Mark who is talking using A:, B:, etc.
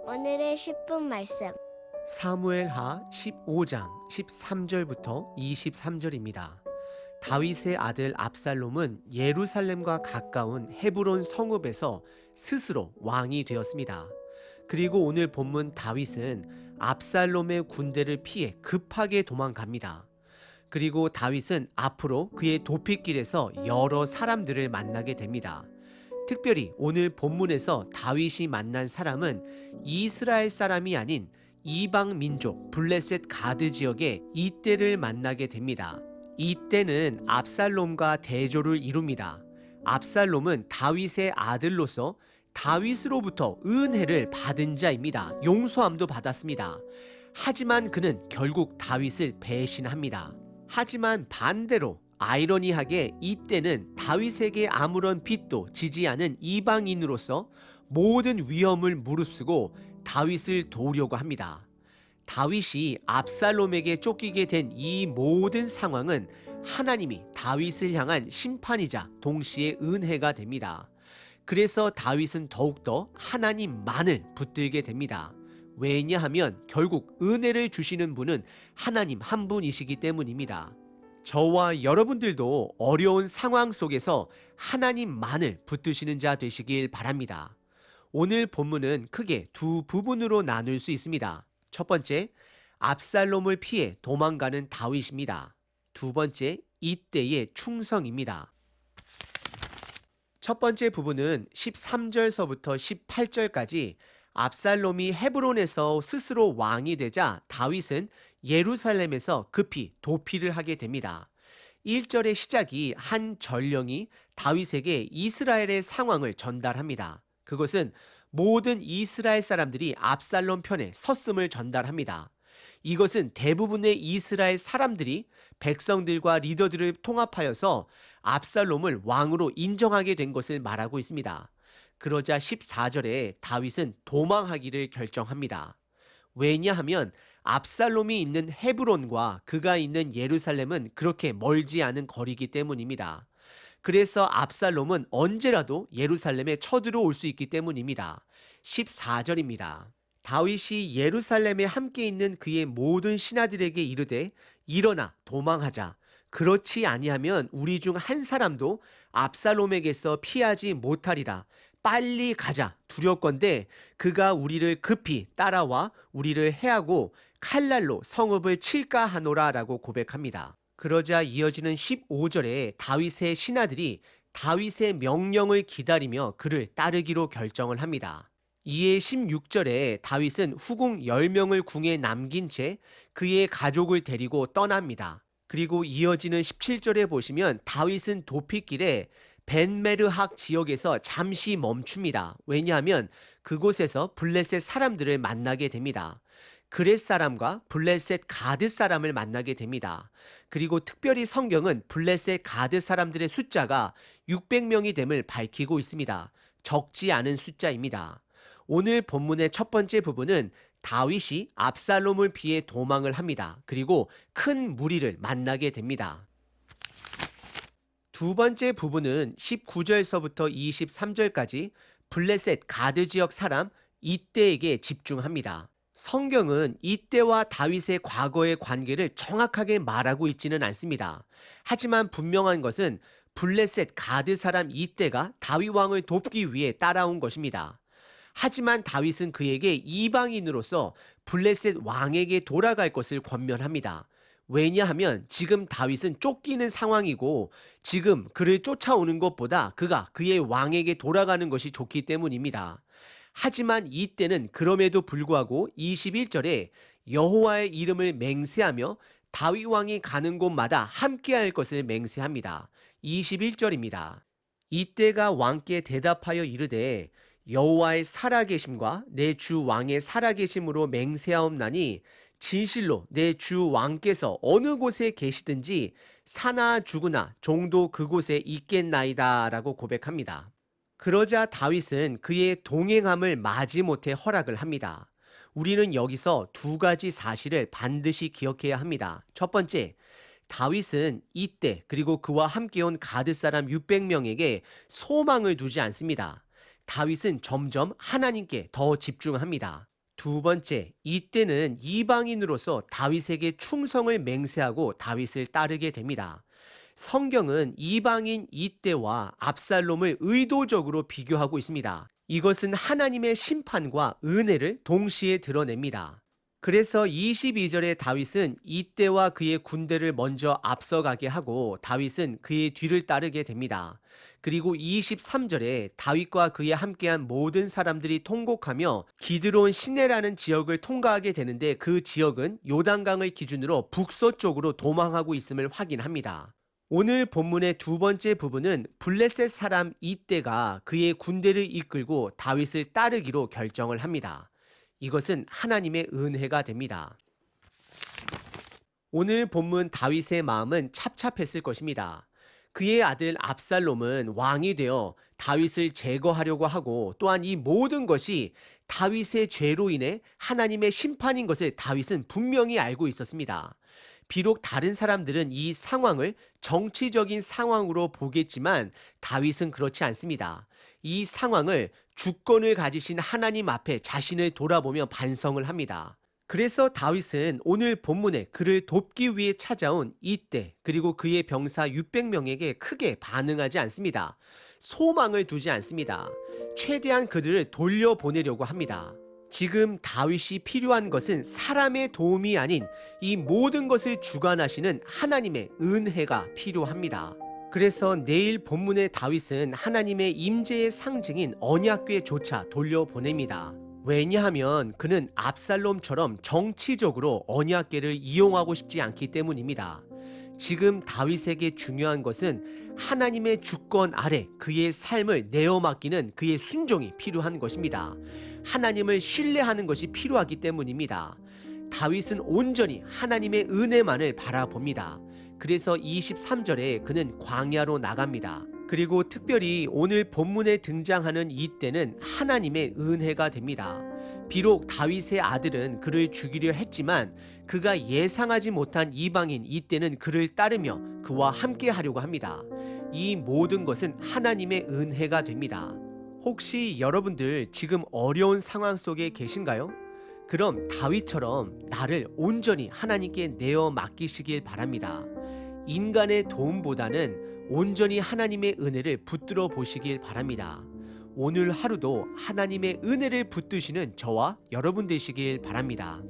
A: 오늘의 10분 말씀.
B: 사무엘하 15장 13절부터 23절입니다. 다윗의 아들 압살롬은 예루살렘과 가까운 헤브론 성읍에서 스스로 왕이 되었습니다. 그리고 오늘 본문 다윗은 압살롬의 군대를 피해 급하게 도망갑니다. 그리고 다윗은 앞으로 그의 도피길에서 여러 사람들을 만나게 됩니다. 특별히 오늘 본문에서 다윗이 만난 사람은 이스라엘 사람이 아닌 이방 민족 블레셋 가드 지역의 이떼를 만나게 됩니다. 이떼는 압살롬과 대조를 이룹니다. 압살롬은 다윗의 아들로서 다윗으로부터 은혜를 받은 자입니다. 용서함도 받았습니다. 하지만 그는 결국 다윗을 배신합니다. 하지만 반대로 아이러니하게 이때는 다윗에게 아무런 빚도 지지 않은 이방인으로서 모든 위험을 무릅쓰고 다윗을 도우려고 합니다. 다윗이 압살롬에게 쫓기게 된 이 모든 상황은 하나님이 다윗을 향한 심판이자 동시에 은혜가 됩니다. 그래서 다윗은 더욱더 하나님만을 붙들게 됩니다. 왜냐하면 결국 은혜를 주시는 분은 하나님 한 분이시기 때문입니다. 저와 여러분들도 어려운 상황 속에서 하나님만을 붙드시는 자 되시길 바랍니다. 오늘 본문은 크게 두 부분으로 나눌 수 있습니다. 첫 번째, 압살롬을 피해 도망가는 다윗입니다. 두 번째, 이때의 충성입니다. 첫 번째 부분은 13절서부터 18절까지 압살롬이 헤브론에서 스스로 왕이 되자 다윗은 예루살렘에서 급히 도피를 하게 됩니다. 1절의 시작이 한 전령이 다윗에게 이스라엘의 상황을 전달합니다. 그것은 모든 이스라엘 사람들이 압살롬 편에 섰음을 전달합니다. 이것은 대부분의 이스라엘 사람들이 백성들과 리더들을 통합하여서 압살롬을 왕으로 인정하게 된 것을 말하고 있습니다. 그러자 14절에 다윗은 도망하기를 결정합니다. 왜냐하면 압살롬이 있는 헤브론과 그가 있는 예루살렘은 그렇게 멀지 않은 거리이기 때문입니다. 그래서 압살롬은 언제라도 예루살렘에 쳐들어올 수 있기 때문입니다. 14절입니다. 다윗이 예루살렘에 함께 있는 그의 모든 신하들에게 이르되 일어나 도망하자. 그렇지 아니하면 우리 중 한 사람도 압살롬에게서 피하지 못하리라. 빨리 가자. 두렵건대 그가 우리를 급히 따라와 우리를 해하고 칼날로 성읍을 칠까 하노라 라고 고백합니다. 그러자 이어지는 15절에 다윗의 신하들이 다윗의 명령을 기다리며 그를 따르기로 결정을 합니다. 이에 16절에 다윗은 후궁 10명을 궁에 남긴 채 그의 가족을 데리고 떠납니다. 그리고 이어지는 17절에 보시면 다윗은 도피길에 벤메르학 지역에서 잠시 멈춥니다. 왜냐하면 그곳에서 블레셋 사람들을 만나게 됩니다. 그렛 사람과 블레셋 가드 사람을 만나게 됩니다. 그리고 특별히 성경은 블레셋 가드 사람들의 숫자가 600명이 됨을 밝히고 있습니다. 적지 않은 숫자입니다. 오늘 본문의 첫 번째 부분은 다윗이 압살롬을 피해 도망을 합니다. 그리고 큰 무리를 만나게 됩니다. 두 번째 부분은 19절서부터 23절까지 블레셋 가드 지역 사람 이떼에게 집중합니다. 성경은 이때와 다윗의 과거의 관계를 정확하게 말하고 있지는 않습니다. 하지만 분명한 것은 블레셋 가드 사람 이때가 다윗 왕을 돕기 위해 따라온 것입니다. 하지만 다윗은 그에게 이방인으로서 블레셋 왕에게 돌아갈 것을 권면합니다. 왜냐하면 지금 다윗은 쫓기는 상황이고 지금 그를 쫓아오는 것보다 그가 그의 왕에게 돌아가는 것이 좋기 때문입니다. 하지만 이때는 그럼에도 불구하고 21절에 여호와의 이름을 맹세하며 다윗 왕이 가는 곳마다 함께할 것을 맹세합니다. 21절입니다. 이때가 왕께 대답하여 이르되 여호와의 살아계심과 내 주 왕의 살아계심으로 맹세하옵나니 진실로 내 주 왕께서 어느 곳에 계시든지 사나 죽으나 종도 그곳에 있겠나이다 라고 고백합니다. 그러자 다윗은 그의 동행함을 마지못해 허락을 합니다. 우리는 여기서 두 가지 사실을 반드시 기억해야 합니다. 첫 번째, 다윗은 이때 그리고 그와 함께 온 가드 사람 600명에게 소망을 두지 않습니다. 다윗은 점점 하나님께 더 집중합니다. 두 번째, 이때는 이방인으로서 다윗에게 충성을 맹세하고 다윗을 따르게 됩니다. 성경은 이방인 이때와 압살롬을 의도적으로 비교하고 있습니다. 이것은 하나님의 심판과 은혜를 동시에 드러냅니다. 그래서 22절에 다윗은 이때와 그의 군대를 먼저 앞서가게 하고 다윗은 그의 뒤를 따르게 됩니다. 그리고 23절에 다윗과 그에 함께한 모든 사람들이 통곡하며 기드론 시내라는 지역을 통과하게 되는데 그 지역은 요단강을 기준으로 북서쪽으로 도망하고 있음을 확인합니다. 오늘 본문의 두 번째 부분은 블레셋 사람 이때가 그의 군대를 이끌고 다윗을 따르기로 결정을 합니다. 이것은 하나님의 은혜가 됩니다. 오늘 본문 다윗의 마음은 찹찹했을 것입니다. 그의 아들 압살롬은 왕이 되어 다윗을 제거하려고 하고 또한 이 모든 것이 다윗의 죄로 인해 하나님의 심판인 것을 다윗은 분명히 알고 있었습니다. 비록 다른 사람들은 이 상황을 정치적인 상황으로 보겠지만 다윗은 그렇지 않습니다. 이 상황을 주권을 가지신 하나님 앞에 자신을 돌아보며 반성을 합니다. 그래서 다윗은 오늘 본문에 그를 돕기 위해 찾아온 이때 그리고 그의 병사 600명에게 크게 반응하지 않습니다. 소망을 두지 않습니다. 최대한 그들을 돌려보내려고 합니다. 지금 다윗이 필요한 것은 사람의 도움이 아닌 이 모든 것을 주관하시는 하나님의 은혜가 필요합니다. 그래서 내일 본문의 다윗은 하나님의 임재의 상징인 언약궤조차 돌려보냅니다. 왜냐하면 그는 압살롬처럼 정치적으로 언약궤를 이용하고 싶지 않기 때문입니다. 지금 다윗에게 중요한 것은 하나님의 주권 아래 그의 삶을 내어 맡기는 그의 순종이 필요한 것입니다. 하나님을 신뢰하는 것이 필요하기 때문입니다. 다윗은 온전히 하나님의 은혜만을 바라봅니다. 그래서 23절에 그는 광야로 나갑니다. 그리고 특별히 오늘 본문에 등장하는 이때는 하나님의 은혜가 됩니다. 비록 다윗의 아들은 그를 죽이려 했지만 그가 예상하지 못한 이방인 이때는 그를 따르며 그와 함께 하려고 합니다. 이 모든 것은 하나님의 은혜가 됩니다. 혹시 여러분들 지금 어려운 상황 속에 계신가요? 그럼 다윗처럼 나를 온전히 하나님께 내어 맡기시길 바랍니다. 인간의 도움보다는 온전히 하나님의 은혜를 붙들어 보시길 바랍니다. 오늘 하루도 하나님의 은혜를 붙드시는 저와 여러분 되시길 바랍니다.